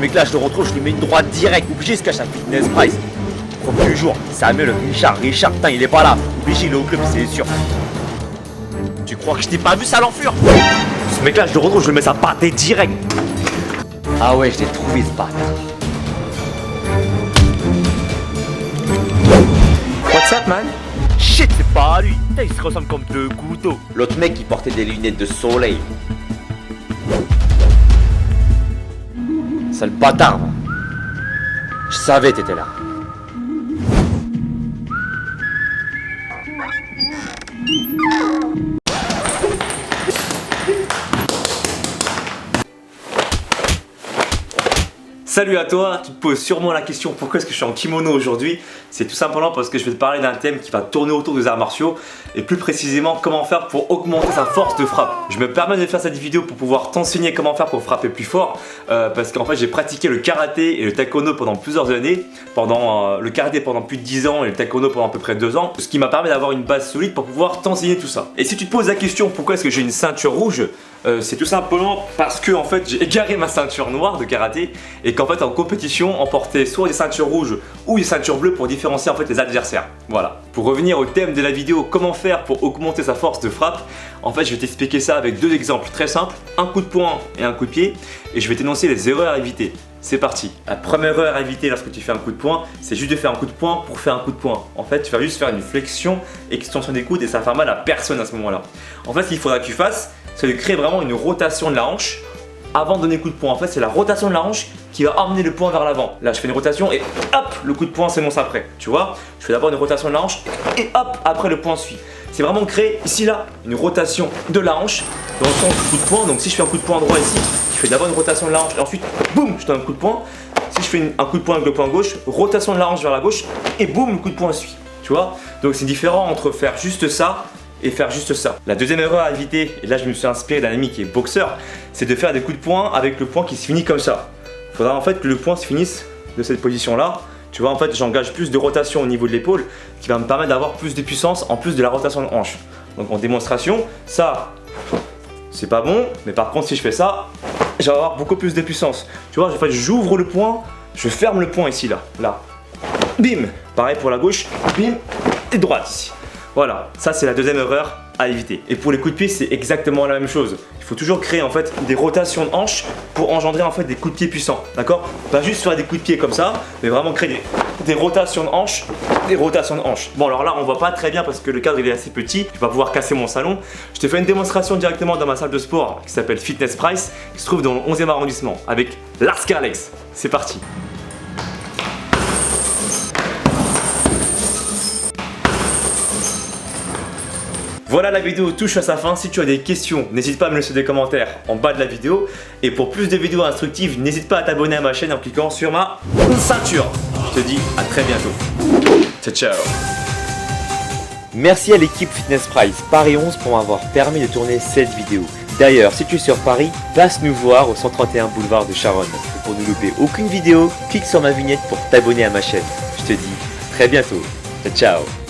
mec là je le retrouve, je lui mets une droite directe, obligé il se cache à Fitness Price. Premier du jour, Samuel Richard, putain il est pas là, obligé il est au club c'est sûr. Tu crois que je t'ai pas vu, sale enflure? Ce mec là je le retrouve, je le mets sa pâté direct. Ah ouais je l'ai trouvé ce bâtard. What's up, man? Shit c'est pas lui, putain il se ressemble comme deux couteaux. L'autre mec il portait des lunettes de soleil. Sale bâtard va. Je savais t'étais là. Salut à toi, tu te poses sûrement la question pourquoi est-ce que je suis en kimono aujourd'hui. C'est tout simplement parce que je vais te parler d'un thème qui va tourner autour des arts martiaux et plus précisément comment faire pour augmenter sa force de frappe. Je me permets de faire cette vidéo pour pouvoir t'enseigner comment faire pour frapper plus fort parce qu'en fait j'ai pratiqué le karaté et le taekwondo pendant plusieurs années, le karaté pendant plus de 10 ans et le taekwondo pendant à peu près 2 ans, ce qui m'a permis d'avoir une base solide pour pouvoir t'enseigner tout ça. Et si tu te poses la question pourquoi est-ce que j'ai une ceinture rouge, c'est tout simplement parce que en fait j'ai égaré ma ceinture noire de karaté et qu'en fait en compétition on portait soit des ceintures rouges ou des ceintures bleues pour différencier en fait les adversaires. Voilà. Pour revenir au thème de la vidéo, comment faire pour augmenter sa force de frappe, en fait je vais t'expliquer ça avec deux exemples très simples, un coup de poing et un coup de pied, et je vais t'énoncer les erreurs à éviter. C'est parti. La première erreur à éviter lorsque tu fais un coup de poing, c'est juste de faire un coup de poing pour faire un coup de poing. En fait, tu vas juste faire une flexion, extension des coudes et ça va faire mal à personne à ce moment-là. En fait, ce qu'il faudra que tu fasses, c'est de créer vraiment une rotation de la hanche avant de donner le coup de poing. En fait, c'est la rotation de la hanche qui va emmener le poing vers l'avant. Là, je fais une rotation et hop, le coup de poing s'énonce après. Tu vois, je fais d'abord une rotation de la hanche et hop, après le poing suit. C'est vraiment créer ici là une rotation de la hanche dans le sens du coup de poing. Donc si je fais un coup de poing droit ici, je fais d'abord une rotation de la hanche et ensuite boum, je donne un coup de poing. Si je fais un coup de poing avec le poing gauche, rotation de la hanche vers la gauche et boum, le coup de poing suit. Tu vois, donc c'est différent entre faire juste ça et faire juste ça. La deuxième erreur à éviter, et là je me suis inspiré d'un ami qui est boxeur, c'est de faire des coups de poing avec le poing qui se finit comme ça. Il faudra en fait que le poing se finisse de cette position là. Tu vois, en fait j'engage plus de rotation au niveau de l'épaule qui va me permettre d'avoir plus de puissance en plus de la rotation de hanche. Donc en démonstration, ça c'est pas bon, mais par contre si je fais ça, je vais avoir beaucoup plus de puissance. Tu vois, en fait j'ouvre le poing, je ferme le poing ici là. Bim. Pareil pour la gauche, bim, et droite ici. Voilà, ça c'est la deuxième erreur à éviter. Et pour les coups de pied, c'est exactement la même chose. Il faut toujours créer en fait des rotations de hanches pour engendrer en fait des coups de pied puissants, d'accord? Pas juste faire des coups de pied comme ça, mais vraiment créer des rotations de hanches, Bon alors là, on voit pas très bien parce que le cadre il est assez petit, je vais pas pouvoir casser mon salon. Je te fais une démonstration directement dans ma salle de sport qui s'appelle Fitness Price, qui se trouve dans le 11e arrondissement avec Lars Carlex. C'est parti. Voilà, la vidéo touche à sa fin. Si tu as des questions, n'hésite pas à me laisser des commentaires en bas de la vidéo. Et pour plus de vidéos instructives, n'hésite pas à t'abonner à ma chaîne en cliquant sur ma ceinture. Je te dis à très bientôt. Ciao, ciao. Merci à l'équipe Fitness Price Paris 11 pour m'avoir permis de tourner cette vidéo. D'ailleurs, si tu es sur Paris, passe nous voir au 131 boulevard de Charonne. Et pour ne louper aucune vidéo, clique sur ma vignette pour t'abonner à ma chaîne. Je te dis très bientôt. Ciao, ciao.